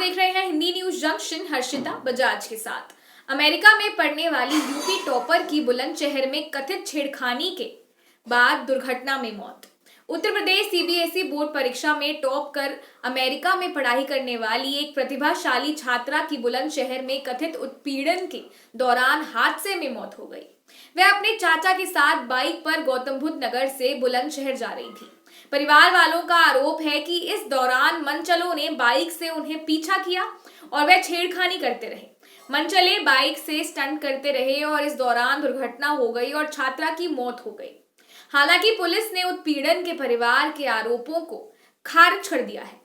देख रहे हैं हिंदी न्यूज जंक्शन हर्षिता बजाज के साथ। अमेरिका में पढ़ने वाली यूपी टॉपर की बुलंदशहर में कथित छेड़खानी के बाद दुर्घटना में मौत। उत्तर प्रदेश सीबीएसई बोर्ड परीक्षा में टॉप कर अमेरिका में पढ़ाई करने वाली एक प्रतिभाशाली छात्रा की बुलंदशहर में कथित उत्पीड़न के दौरान हादसे में मौत हो गई। वह अपने चाचा के साथ बाइक पर गौतम बुद्ध नगर से बुलंदशहर जा रही थी। परिवार वालों का आरोप है कि इस दौरान मनचलों ने बाइक से उन्हें पीछा किया और वह छेड़खानी करते रहे। मनचले बाइक से स्टंट करते रहे और इस दौरान दुर्घटना हो गई और छात्रा की मौत हो गई। हालांकि पुलिस ने उत्पीड़न के परिवार के आरोपों को खारिज कर दिया है।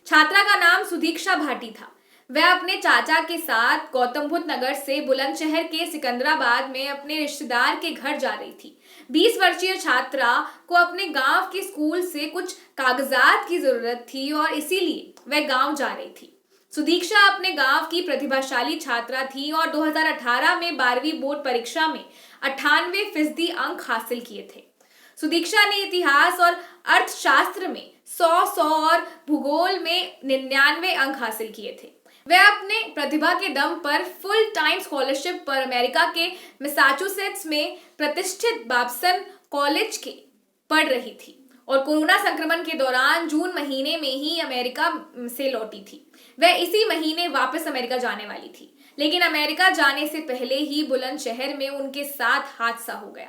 छात्रा का नाम सुदीक्षा भाटी था। वह अपने चाचा के साथ गौतम बुद्ध नगर से बुलंदशहर के सिकंदराबाद में अपने रिश्तेदार के घर जा रही थी। 20 वर्षीय छात्रा को अपने गांव के स्कूल से कुछ कागजात की जरूरत थी और इसीलिए वह गांव जा रही थी। सुदीक्षा अपने गांव की प्रतिभाशाली छात्रा थी और 2018 में 12वीं बोर्ड परीक्षा में 98% अंक हासिल किए थे। सुदीक्षा ने इतिहास और अर्थशास्त्र में 100 और भूगोल में 99 अंक हासिल किए थे। वह अपने प्रतिभा के दम पर फुल टाइम स्कॉलरशिप पर अमेरिका के मैसाचुसेट्स में प्रतिष्ठित बाब्सन कॉलेज के पढ़ रही थी और कोरोना संक्रमण के दौरान जून महीने में ही अमेरिका से लौटी थी। वह इसी महीने वापस अमेरिका जाने वाली थी, लेकिन अमेरिका जाने से पहले ही बुलंदशहर में उनके साथ हादसा हो गया।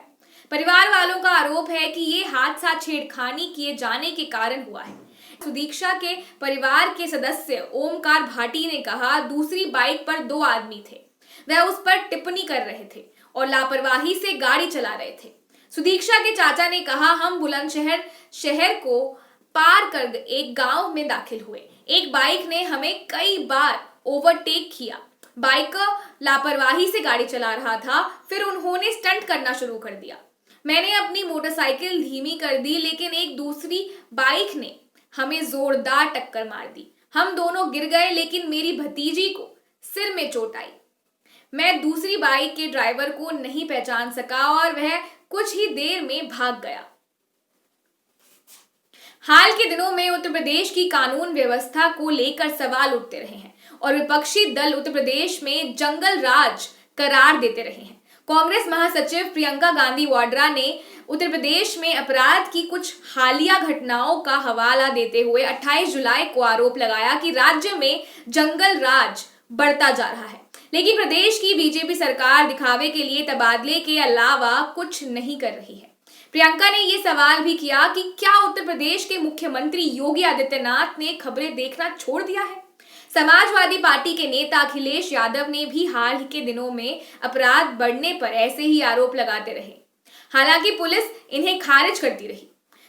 परिवार वालों का आरोप है कि ये हादसा छेड़खानी किए जाने के कारण हुआ है। सुदीक्षा के परिवार के सदस्य ओमकार भाटी ने कहा, दूसरी बाइक पर 2 आदमी थे। वह उस पर टिप्पणी कर रहे थे और लापरवाही से गाड़ी चला रहे थे। सुदीक्षा के चाचा ने कहा, हम बुलंदशहर शहर को पार कर एक गांव में दाखिल हुए। एक बाइक ने हमें कई बार ओवरटेक किया। बाइकर लापरवाही से गाड़ी चला रहा था, फिर उन्होंने स्टंट करना शुरू कर दिया। मैंने अपनी मोटरसाइकिल धीमी कर दी, लेकिन एक दूसरी बाइक ने हमें जोरदार टक्कर मार दी। हम दोनों गिर गए, लेकिन मेरी भतीजी को सिर में चोट आई। मैं दूसरी बाइक के ड्राइवर को नहीं पहचान सका और वह कुछ ही देर में भाग गया। हाल के दिनों में उत्तर प्रदेश की कानून व्यवस्था को लेकर सवाल उठते रहे हैं और विपक्षी दल उत्तर प्रदेश में जंगल राज करार देते रहे हैं। कांग्रेस महासचिव प्रियंका गांधी वाड्रा ने उत्तर प्रदेश में अपराध की कुछ हालिया घटनाओं का हवाला देते हुए 28 जुलाई को आरोप लगाया कि राज्य में जंगल राज बढ़ता जा रहा है, लेकिन प्रदेश की बीजेपी सरकार दिखावे के लिए तबादले के अलावा कुछ नहीं कर रही है। प्रियंका ने ये सवाल भी किया कि क्या उत्तर प्रदेश के मुख्यमंत्री योगी आदित्यनाथ ने खबरें देखना छोड़ दिया है। समाजवादी पार्टी के नेता अखिलेश यादव ने भी हाल के दिनों में अपराध बढ़ने पर ऐसे ही आरोप लगाते रहे। हालांकि पुलिस इन्हें खारिज करती रही।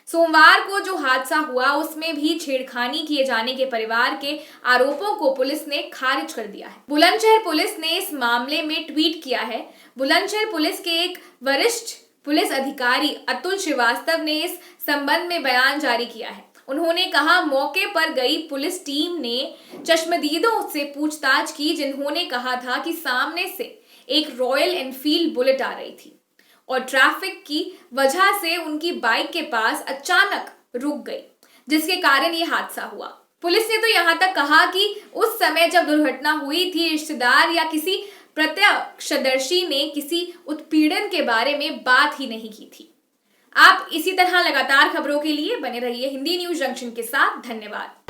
सोमवार को जो हादसा हुआ उसमें भी छेड़खानी किए जाने के परिवार के आरोपों को पुलिस ने खारिज कर दिया है। बुलंदशहर पुलिस ने इस मामले में ट्वीट किया है। बुलंदशहर पुलिस के एक वरिष्ठ पुलिस अधिकारी अतुल श्रीवास्तव ने इस संबंध में बयान जारी किया है। उन्होंने कहा, मौके पर गई पुलिस टीम ने चश्मदीदों से पूछताछ की, जिन्होंने कहा था कि सामने से एक रॉयल एनफील्ड बुलेट आ रही थी और ट्रैफिक की वजह से उनकी बाइक के पास अचानक रुक गई, जिसके कारण ये हादसा हुआ। पुलिस ने तो यहाँ तक कहा कि उस समय जब दुर्घटना हुई थी, रिश्तेदार या किसी प्रत्यक्षदर्शी ने किसी उत्पीड़न के बारे में बात ही नहीं की थी। आप इसी तरह लगातार खबरों के लिए बने रहिए हिंदी न्यूज जंक्शन के साथ। धन्यवाद।